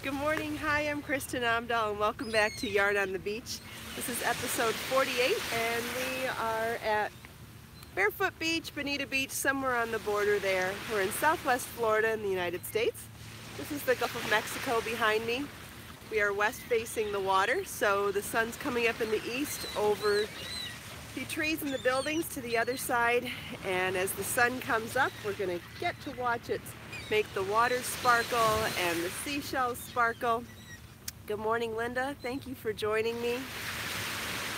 Good morning. Hi, I'm Kristin Omdahl and welcome back to Yarn on the Beach. This is episode 48 and we are at Barefoot Beach, Bonita Beach, somewhere on the border there. We're in southwest Florida in the United States. This is the Gulf of Mexico behind me. We are west facing the water, so the sun's coming up in the east over the trees and the buildings to the other side, and as the sun comes up we're going to get to watch it make the water sparkle and the seashells sparkle. Good morning, Linda. Thank you for joining me.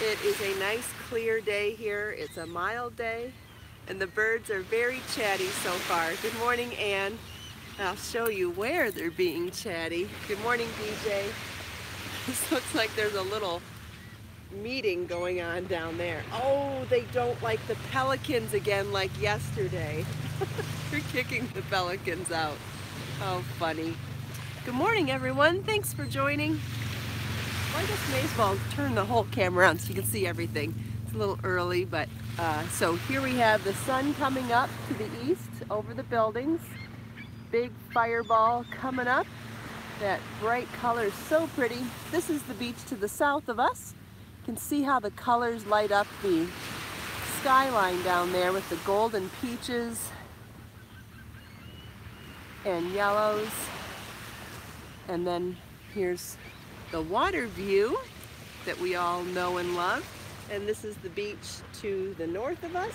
It is a nice clear day here. It's a mild day and the birds are very chatty so far. Good morning, Ann. I'll show you where they're being chatty. Good morning, DJ. This looks like there's a little meeting going on down there. Oh, they don't like the pelicans again like yesterday. They're kicking the pelicans out. Oh, funny. Good morning, everyone. Thanks for joining. Well, I guess may as well turn the whole camera around so you can see everything. It's a little early, but so here we have the sun coming up to the east over the buildings. Big fireball coming up. That bright color is so pretty. This is the beach to the south of us. You can see how the colors light up the skyline down there with the golden peaches and yellows. And then here's the water view that we all know and love. And this is the beach to the north of us.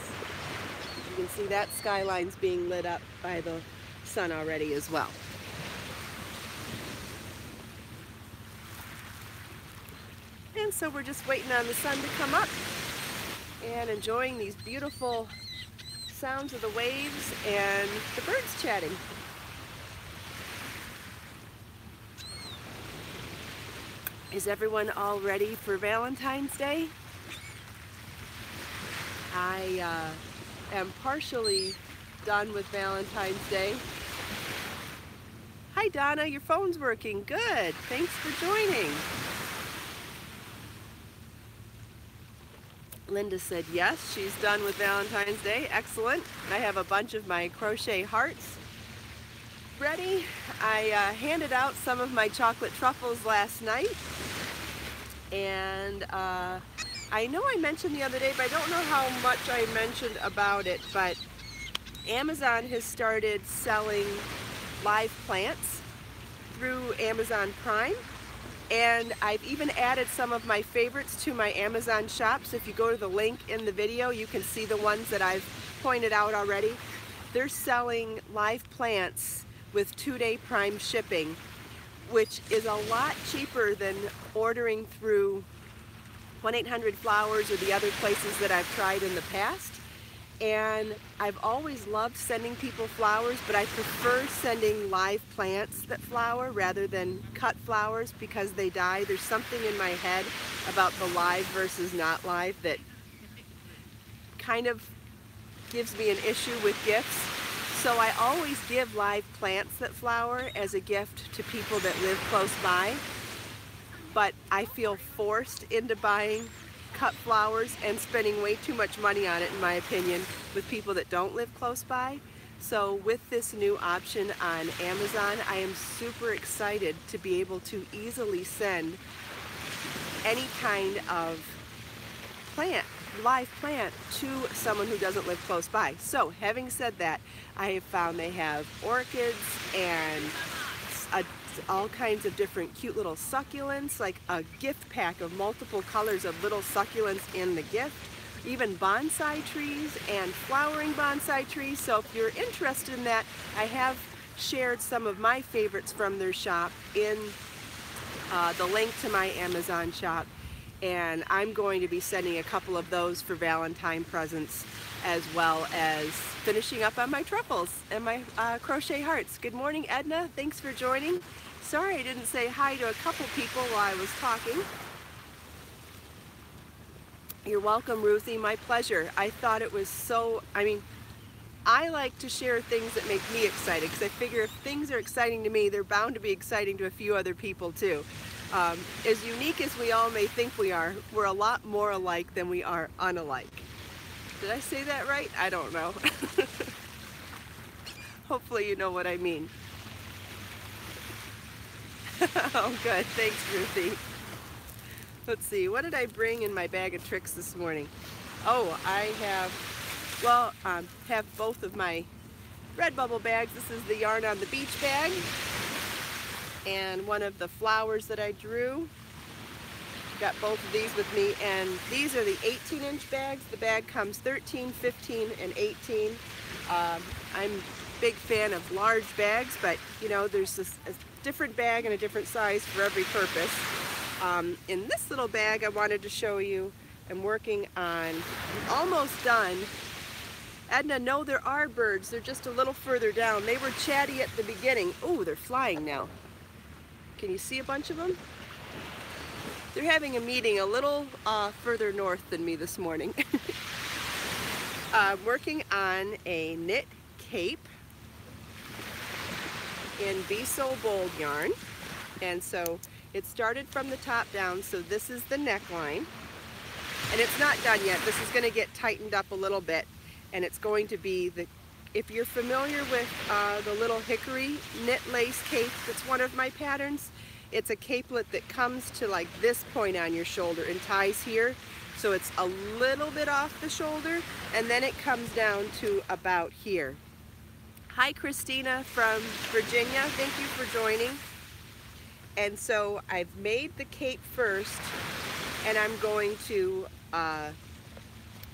You can see that skyline's being lit up by the sun already as well. And so we're just waiting on the sun to come up and enjoying these beautiful sounds of the waves and the birds chatting. Is everyone all ready for Valentine's Day? I am partially done with Valentine's Day. Hi Donna, your phone's working. Good. Thanks for joining. Linda said yes, she's done with Valentine's Day. Excellent. I have a bunch of my crochet hearts ready. I handed out some of my chocolate truffles last night, and I know I mentioned the other day, but I don't know how much I mentioned about it, but Amazon has started selling live plants through Amazon Prime. And I've even added some of my favorites to my Amazon shop. So if you go to the link in the video, you can see the ones that I've pointed out already. They're selling live plants with 2-day Prime shipping, which is a lot cheaper than ordering through 1-800-Flowers or the other places that I've tried in the past. And I've always loved sending people flowers, but I prefer sending live plants that flower rather than cut flowers because they die. There's something in my head about the live versus not live that kind of gives me an issue with gifts. So I always give live plants that flower as a gift to people that live close by, but I feel forced into buying cut flowers and spending way too much money on it, in my opinion, with people that don't live close by. So with this new option on Amazon, I am super excited to be able to easily send any kind of plant, live plant, to someone who doesn't live close by. So having said that, I have found they have orchids and all kinds of different cute little succulents, like a gift pack of multiple colors of little succulents in the gift, even bonsai trees and flowering bonsai trees. So if you're interested in that, I have shared some of my favorites from their shop in the link to my Amazon shop, and I'm going to be sending a couple of those for Valentine presents, as well as finishing up on my truffles and my crochet hearts. Good morning, Edna. Thanks for joining. Sorry I didn't say hi to a couple people while I was talking. You're welcome, Ruthie. My pleasure. I thought it was so, I like to share things that make me excited because I figure if things are exciting to me, they're bound to be exciting to a few other people too. As unique as we all may think we are, we're a lot more alike than we are unalike. Did I say that right? I don't know. Hopefully you know what I mean. Oh, good. Thanks, Ruthie. Let's see. What did I bring in my bag of tricks this morning? Oh, I have, well, have both of my Redbubble bags. This is the Yarn on the Beach bag and one of the flowers that I drew. Got both of these with me, and these are the 18-inch bags. The bag comes 13, 15, and 18. I'm a big fan of large bags, but you know, there's a different bag and a different size for every purpose. In this little bag I wanted to show you, I'm working on, almost done. Edna, no, there are birds. They're just a little further down. They were chatty at the beginning. Oh, they're flying now. Can you see a bunch of them? They're having a meeting a little further north than me this morning. Working on a knit cape in Be So Bold yarn. And so it started from the top down, so this is the neckline. And it's not done yet. This is going to get tightened up a little bit. And it's going to be the, if you're familiar with the little hickory knit lace cape, that's one of my patterns. It's a capelet that comes to like this point on your shoulder and ties here. So it's a little bit off the shoulder, and then it comes down to about here. Hi, Christina from Virginia. Thank you for joining. And so I've made the cape first, and I'm going to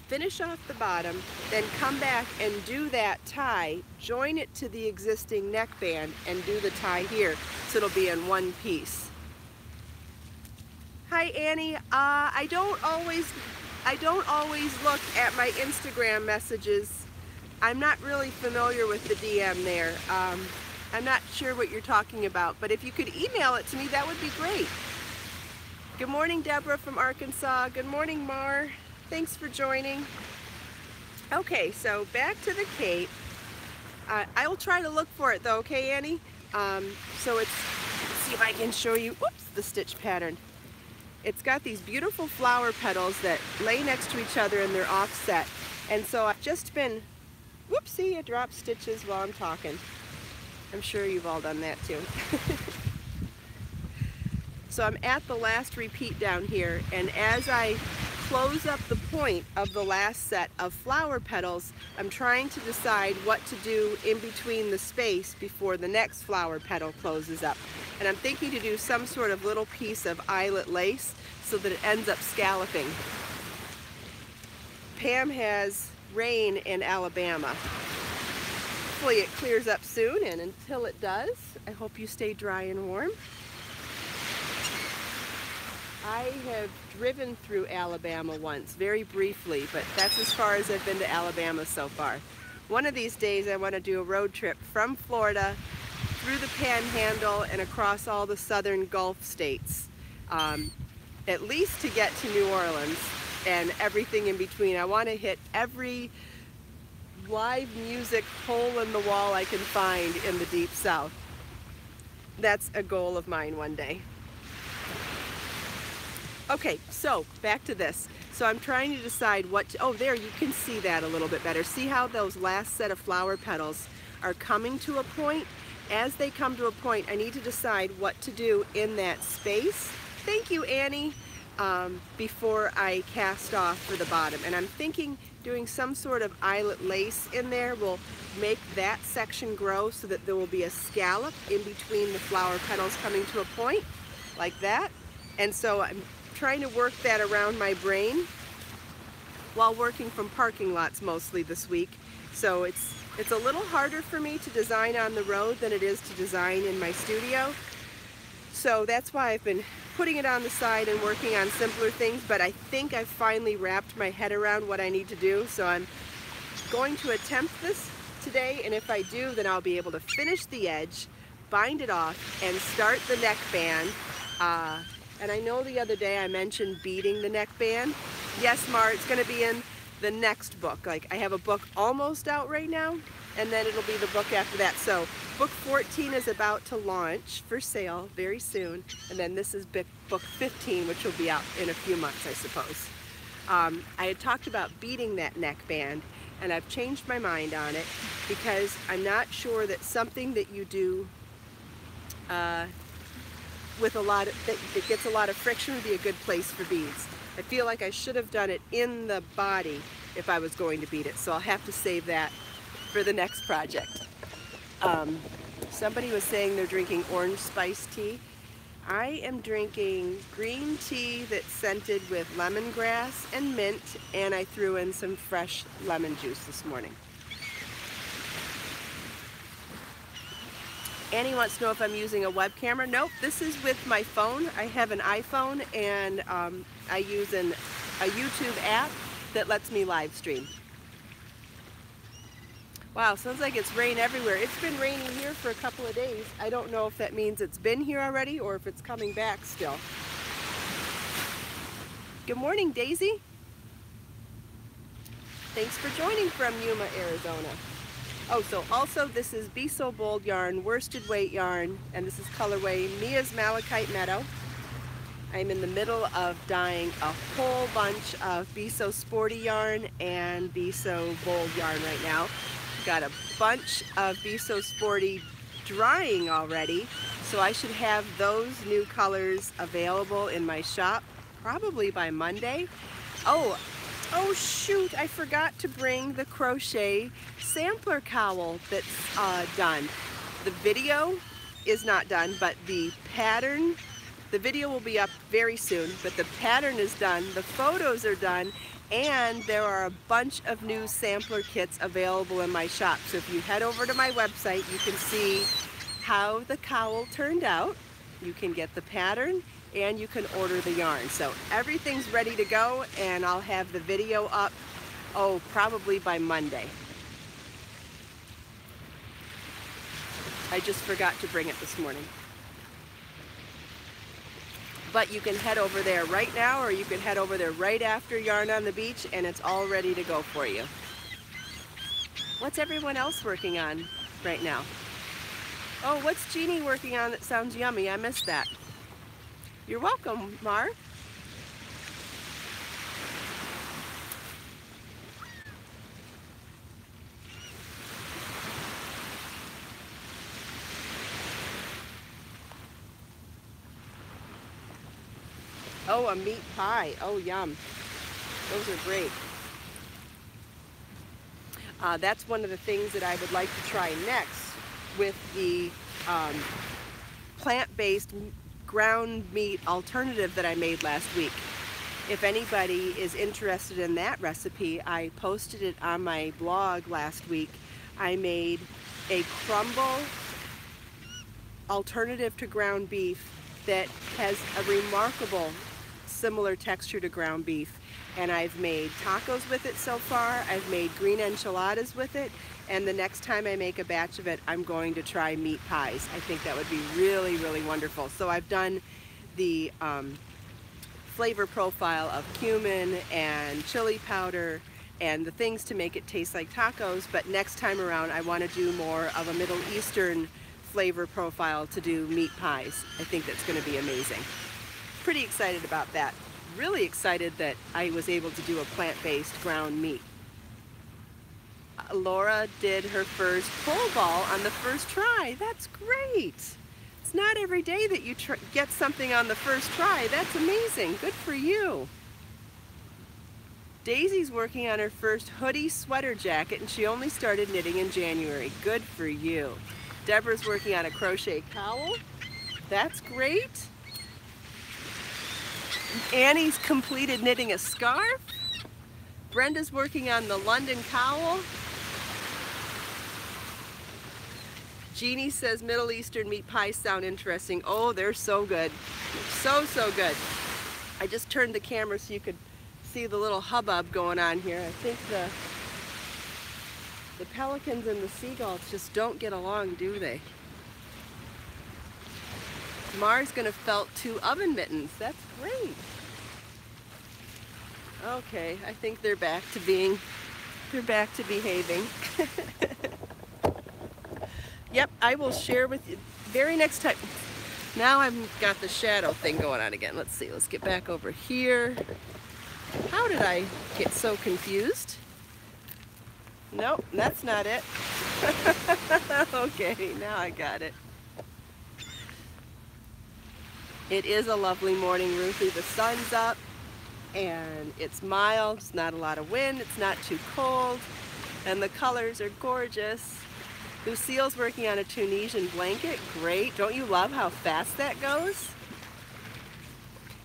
finish off the bottom, then come back and do that tie, join it to the existing neckband, and do the tie here, so it'll be in one piece. Hi, Annie. I don't always look at my Instagram messages. I'm not really familiar with the DM there. I'm not sure what you're talking about, but if you could email it to me, that would be great. Good morning, Deborah from Arkansas. Good morning, Mar. Thanks for joining. Okay, so back to the cape. I will try to look for it though, okay, Annie? So let's see if I can show you, whoops, the stitch pattern. It's got these beautiful flower petals that lay next to each other and they're offset. And so I've just been, whoopsie, I dropped stitches while I'm talking. I'm sure you've all done that too. So I'm at the last repeat down here, and as I close up the point of the last set of flower petals, I'm trying to decide what to do in between the space before the next flower petal closes up. And I'm thinking to do some sort of little piece of eyelet lace so that it ends up scalloping. Pam has rain in Alabama. Hopefully it clears up soon, and until it does, I hope you stay dry and warm. I have driven through Alabama once, very briefly, but that's as far as I've been to Alabama so far. One of these days I want to do a road trip from Florida through the Panhandle and across all the southern Gulf states, at least to get to New Orleans and everything in between. I want to hit every live music hole in the wall I can find in the Deep South. That's a goal of mine one day. Okay, so back to this. So I'm trying to decide what to, oh, there, you can see that a little bit better. See how those last set of flower petals are coming to a point? As they come to a point, I need to decide what to do in that space. Thank you, Annie. Before I cast off for the bottom. And I'm thinking doing some sort of eyelet lace in there will make that section grow so that there will be a scallop in between the flower petals coming to a point, like that. And so I'm trying to work that around my brain while working from parking lots mostly this week. So it's a little harder for me to design on the road than it is to design in my studio. So that's why I've been putting it on the side and working on simpler things, but I think I've finally wrapped my head around what I need to do. So I'm going to attempt this today, and if I do, then I'll be able to finish the edge, bind it off, and start the neckband. And I know the other day I mentioned beading the neckband. Yes, Mar, it's going to be in the next book. Like, I have a book almost out right now, and then it'll be the book after that. So book 14 is about to launch for sale very soon, and then this is book 15, which will be out in a few months, I suppose. I had talked about beading that neckband, and I've changed my mind on it because I'm not sure that something that you do with a lot of, that gets a lot of friction would be a good place for beads. I feel like I should have done it in the body if I was going to bead it, so I'll have to save that for the next project. Somebody was saying they're drinking orange spice tea. I am drinking green tea that's scented with lemongrass and mint, and I threw in some fresh lemon juice this morning. Annie wants to know if I'm using a web camera. Nope, this is with my phone. I have an iPhone, and I use a YouTube app that lets me live stream. Wow, sounds like it's rain everywhere. It's been raining here for a couple of days. I don't know if that means it's been here already or if it's coming back still. Good morning, Daisy. Thanks for joining from Yuma, Arizona. Oh, so also this is Be So Bold yarn, worsted weight yarn, and this is colorway Mia's Malachite Meadow. I'm in the middle of dyeing a whole bunch of Be So Sporty yarn and Be So Bold yarn right now. Got a bunch of Be So Sporty drying already, so I should have those new colors available in my shop probably by Monday. Oh shoot, I forgot to bring the crochet sampler cowl that's done. The video is not done, but the pattern, the video will be up very soon, but the pattern is done, the photos are done, and there are a bunch of new sampler kits available in my shop. So if you head over to my website, you can see how the cowl turned out. You can get the pattern and you can order the yarn. So everything's ready to go, and I'll have the video up, oh, probably by Monday. I just forgot to bring it this morning. But you can head over there right now, or you can head over there right after Yarn on the Beach, and it's all ready to go for you. What's everyone else working on right now? Oh, what's Jeannie working on that sounds yummy? I missed that. You're welcome, Mar. Oh, a meat pie. Oh, yum. Those are great. That's one of the things that I would like to try next with the plant-based ground meat alternative that I made last week. If anybody is interested in that recipe, I posted it on my blog last week. I made a crumble alternative to ground beef that has a remarkable similar texture to ground beef, and I've made tacos with it so far. I've made green enchiladas with it, and the next time I make a batch of it, I'm going to try meat pies. I think that would be really, really wonderful. So I've done the flavor profile of cumin and chili powder and the things to make it taste like tacos, but next time around I want to do more of a Middle Eastern flavor profile to do meat pies. I think that's going to be amazing. Pretty excited about that. Really excited that I was able to do a plant-based ground meat. Laura did her first pole ball on the first try. That's great. It's not every day that you get something on the first try. That's amazing. Good for you. Daisy's working on her first hoodie sweater jacket, and she only started knitting in January. Good for you. Deborah's working on a crochet cowl. That's great. Annie's completed knitting a scarf. Brenda's working on the London cowl. Jeannie says Middle Eastern meat pies sound interesting. Oh, they're so good. So, so good. I just turned the camera so you could see the little hubbub going on here. I think the pelicans and the seagulls just don't get along, do they? Mar's gonna felt 2 oven mittens. That's great. Okay, I think they're back to behaving. Yep, I will share with you very next time. Now I've got the shadow thing going on again. Let's see, let's get back over here. How did I get so confused? Nope, that's not it. Okay, now I got it. It is a lovely morning, Ruthie. The sun's up and it's mild. It's not a lot of wind. It's not too cold. And the colors are gorgeous. Lucille's working on a Tunisian blanket. Great. Don't you love how fast that goes?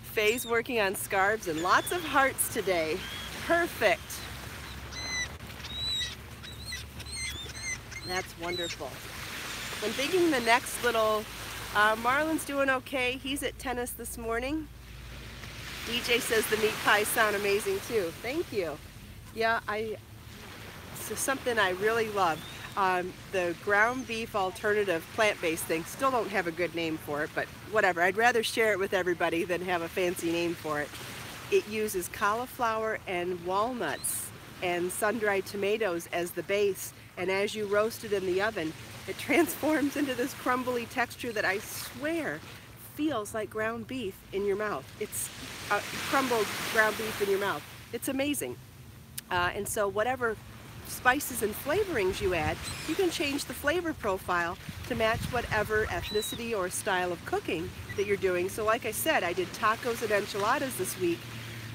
Faye's working on scarves and lots of hearts today. Perfect. That's wonderful. I'm thinking the next little, Marlon's doing okay. He's at tennis this morning. DJ says the meat pies sound amazing too. Thank you. Yeah, it's something I really love. The ground beef alternative plant-based thing, still don't have a good name for it, but whatever. I'd rather share it with everybody than have a fancy name for it. It uses cauliflower and walnuts and sun-dried tomatoes as the base, and as you roast it in the oven, it transforms into this crumbly texture that I swear feels like ground beef in your mouth. It's crumbled ground beef in your mouth. It's amazing. And so whatever spices and flavorings you add, you can change the flavor profile to match whatever ethnicity or style of cooking that you're doing. So like I said, I did tacos and enchiladas this week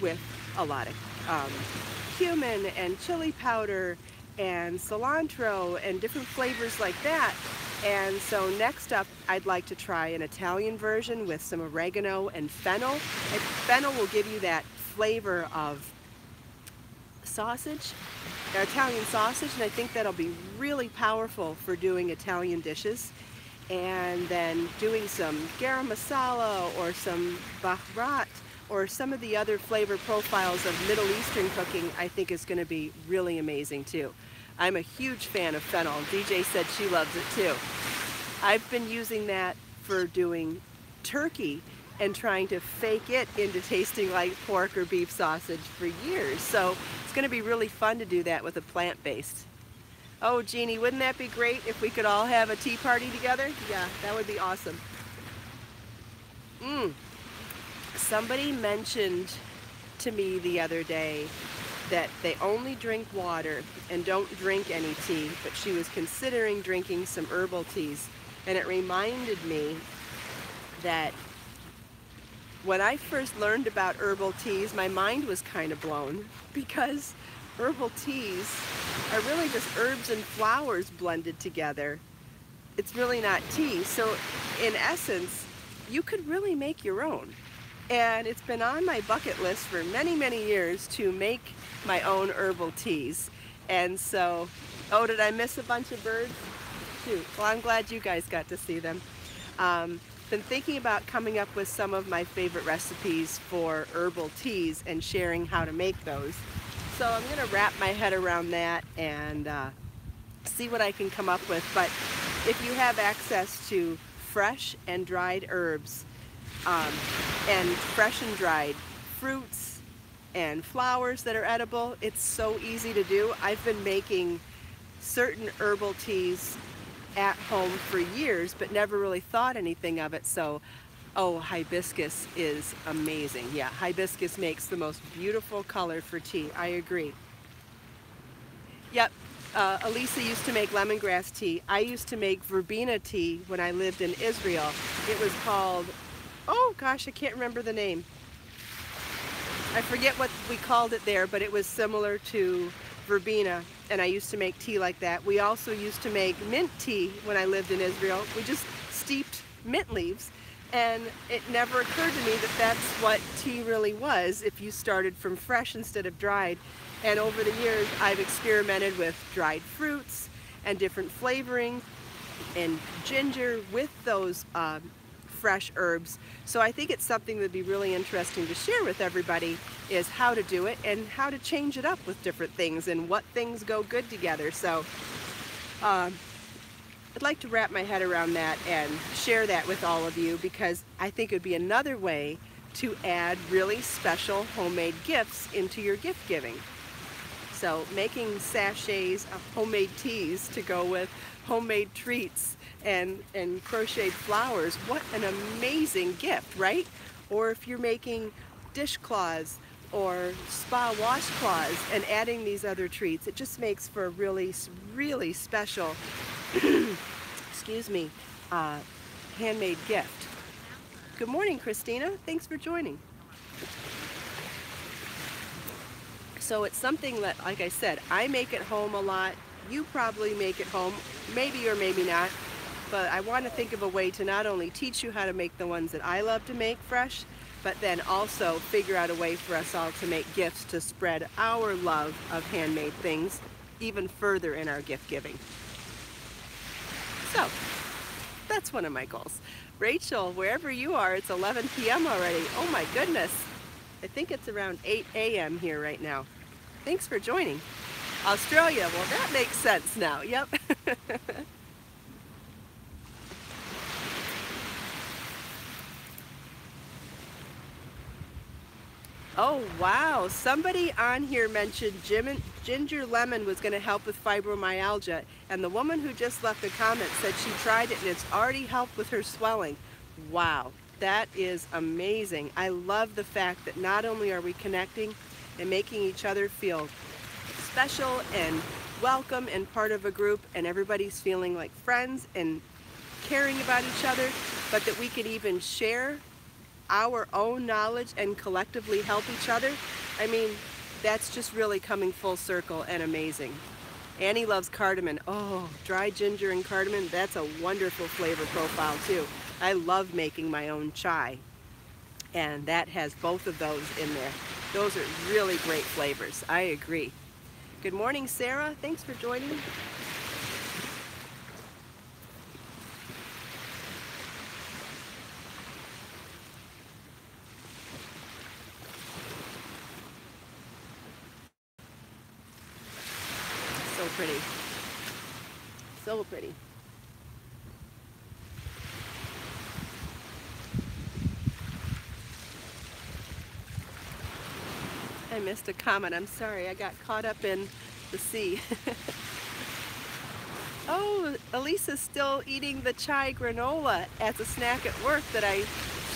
with a lot of cumin and chili powder and cilantro and different flavors like that. And so next up, I'd like to try an Italian version with some oregano and fennel. And fennel will give you that flavor of sausage, Italian sausage, and I think that'll be really powerful for doing Italian dishes. And then doing some garam masala or some baharat or some of the other flavor profiles of Middle Eastern cooking, I think is going to be really amazing too. I'm a huge fan of fennel. DJ said she loves it too. I've been using that for doing turkey and trying to fake it into tasting like pork or beef sausage for years. So it's going to be really fun to do that with a plant-based. Oh, Jeannie, wouldn't that be great if we could all have a tea party together? Yeah, that would be awesome. Somebody mentioned to me the other day that they only drink water and don't drink any tea, but she was considering drinking some herbal teas. And it reminded me that when I first learned about herbal teas, my mind was kind of blown, because herbal teas are really just herbs and flowers blended together. It's really not tea. So in essence, you could really make your own. And it's been on my bucket list for many, many years to make my own herbal teas. And so, oh, did I miss a bunch of birds? Shoot. Well, I'm glad you guys got to see them. Been thinking about coming up with some of my favorite recipes for herbal teas and sharing how to make those. So I'm going to wrap my head around that and see what I can come up with. But if you have access to fresh and dried herbs and fresh and dried fruits and flowers that are edible, it's so easy to do. I've been making certain herbal teas at home for years, but never really thought anything of it. So, oh, hibiscus is amazing. Yeah, hibiscus makes the most beautiful color for tea. I agree. Yep, Elisa used to make lemongrass tea. I used to make verbena tea when I lived in Israel. It was called, oh gosh, I can't remember the name. I forget what we called it there, but it was similar to verbena, and I used to make tea like that. We also used to make mint tea when I lived in Israel. We just steeped mint leaves, and it never occurred to me that that's what tea really was if you started from fresh instead of dried. And over the years, I've experimented with dried fruits and different flavorings and ginger with those fresh herbs. So I think it's something that would be really interesting to share with everybody, is how to do it and how to change it up with different things and what things go good together. So I'd like to wrap my head around that and share that with all of you, because I think it would be another way to add really special homemade gifts into your gift giving. So making sachets of homemade teas to go with homemade treats and crocheted flowers, what an amazing gift, right? Or if you're making dishcloths or spa washcloths and adding these other treats, it just makes for a really, really special, excuse me, handmade gift. Good morning, Christina. Thanks for joining. So it's something that, like I said, I make at home a lot. You probably make at home, maybe or maybe not. But I want to think of a way to not only teach you how to make the ones that I love to make fresh, but then also figure out a way for us all to make gifts to spread our love of handmade things even further in our gift giving. So that's one of my goals. Rachel, wherever you are, it's 11 p.m. already. Oh my goodness. I think it's around 8 a.m. here right now. Thanks for joining. Australia, well that makes sense now. Yep. Oh wow, somebody on here mentioned ginger lemon was going to help with fibromyalgia, and the woman who just left a comment said she tried it and it's already helped with her swelling. Wow, that is amazing. I love the fact that not only are we connecting and making each other feel special and welcome and part of a group, and everybody's feeling like friends and caring about each other, but that we can even share our own knowledge and collectively help each other. I mean, that's just really coming full circle and amazing. Annie loves cardamom. Oh, dry ginger and cardamom, that's a wonderful flavor profile too. I love making my own chai, and that has both of those in there. Those are really great flavors. I agree. Good morning, Sarah. Thanks for joining. So pretty. So pretty. I missed a comment. I'm sorry. I got caught up in the sea. Oh, Elisa's still eating the chai granola as a snack at work that I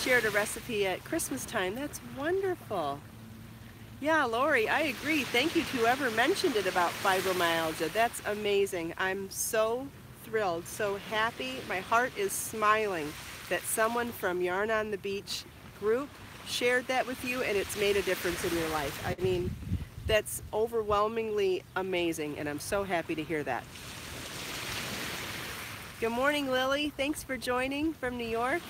shared a recipe at Christmas time. That's wonderful. Yeah, Lori, I agree. Thank you to whoever mentioned it about fibromyalgia. That's amazing. I'm so thrilled, so happy. My heart is smiling that someone from Yarn on the Beach group shared that with you and it's made a difference in your life. I mean, that's overwhelmingly amazing, and I'm so happy to hear that. Good morning, Lily. Thanks for joining from New York.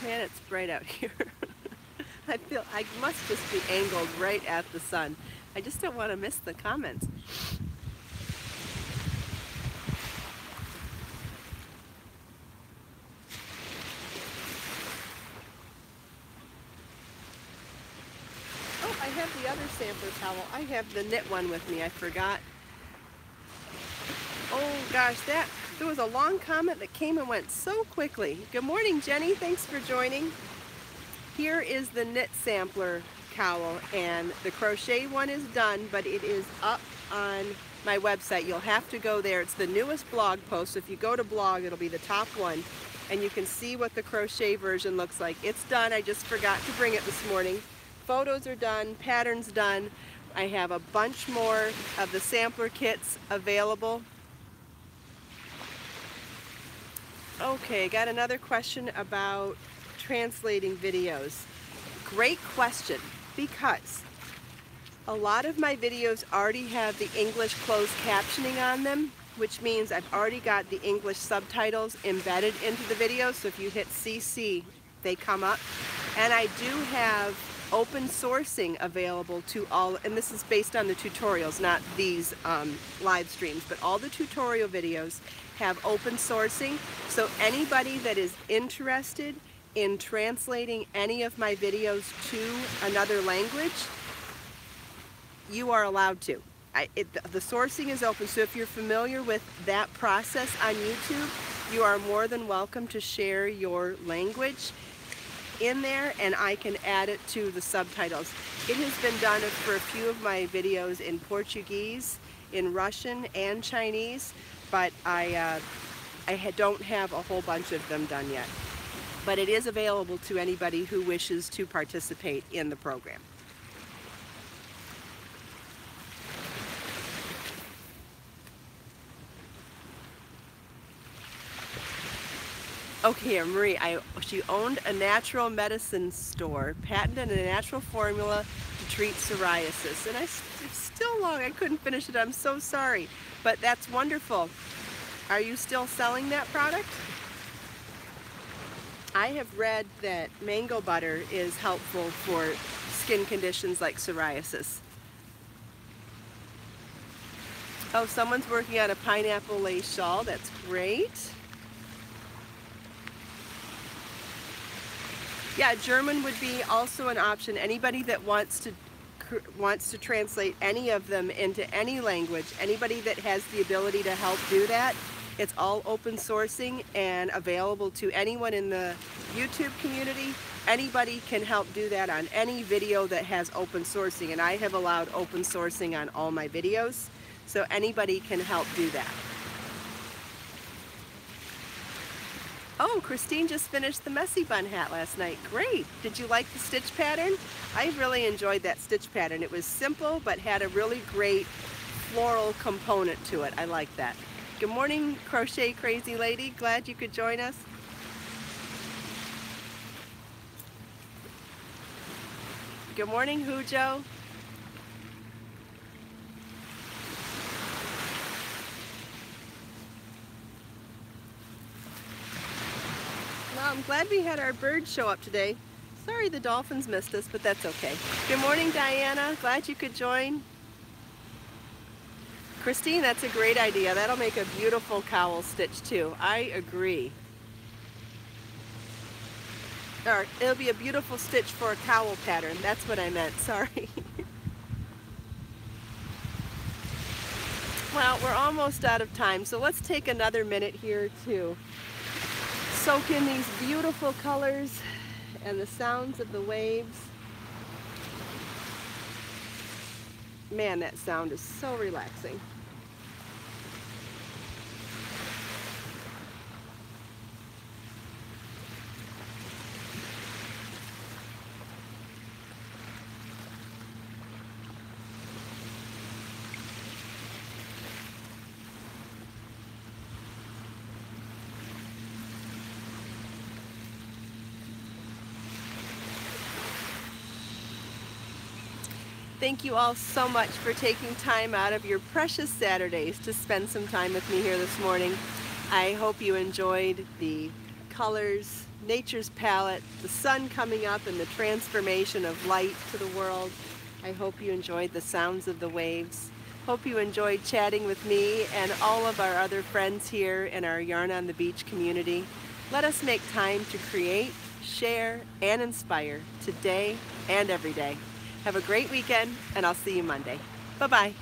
Man, it's bright out here. I feel I must just be angled right at the sun. I just don't want to miss the comments. Oh, I have the other sampler towel. I have the knit one with me. I forgot. Oh gosh, there was a long comment that came and went so quickly. Good morning, Jenny. Thanks for joining. Here is the knit sampler cowl, and the crochet one is done, but it is up on my website. You'll have to go there. It's the newest blog post. So if you go to blog, it'll be the top one, and you can see what the crochet version looks like. It's done. I just forgot to bring it this morning. Photos are done, patterns done. I have a bunch more of the sampler kits available. Okay, got another question about translating videos. Great question, because a lot of my videos already have the English closed captioning on them, which means I've already got the English subtitles embedded into the video. So if you hit CC, they come up. And I do have open sourcing available to all, and this is based on the tutorials, not these live streams, but all the tutorial videos have open sourcing. So anybody that is interested in translating any of my videos to another language, you are allowed to. The sourcing is open, so if you're familiar with that process on YouTube, you are more than welcome to share your language in there, and I can add it to the subtitles. It has been done for a few of my videos in Portuguese, in Russian, and Chinese, but don't have a whole bunch of them done yet. But it is available to anybody who wishes to participate in the program. Okay, Marie, she owned a natural medicine store, patented a natural formula to treat psoriasis. And it's still long, I couldn't finish it, I'm so sorry. But that's wonderful. Are you still selling that product? I have read that mango butter is helpful for skin conditions like psoriasis. Oh, someone's working on a pineapple lace shawl, that's great. Yeah, German would be also an option. Anybody that wants to translate any of them into any language, anybody that has the ability to help do that, it's all open sourcing and available to anyone in the YouTube community. Anybody can help do that on any video that has open sourcing, and I have allowed open sourcing on all my videos, so anybody can help do that. Oh, Christine just finished the messy bun hat last night. Great. Did you like the stitch pattern? I really enjoyed that stitch pattern. It was simple, but had a really great floral component to it. I like that. Good morning, Crochet Crazy Lady. Glad you could join us. Good morning, Hujo. I'm glad we had our birds show up today. Sorry the dolphins missed us, but that's okay. Good morning, Diana. Glad you could join. Christine, that's a great idea. That'll make a beautiful cowl stitch too. I agree. Or it'll be a beautiful stitch for a cowl pattern. That's what I meant, sorry. Well, we're almost out of time, so let's take another minute here to soak in these beautiful colors and the sounds of the waves. Man, that sound is so relaxing. Thank you all so much for taking time out of your precious Saturdays to spend some time with me here this morning. I hope you enjoyed the colors, nature's palette, the sun coming up and the transformation of light to the world. I hope you enjoyed the sounds of the waves. Hope you enjoyed chatting with me and all of our other friends here in our Yarn on the Beach community. Let us make time to create, share, and inspire today and every day. Have a great weekend, and I'll see you Monday. Bye-bye.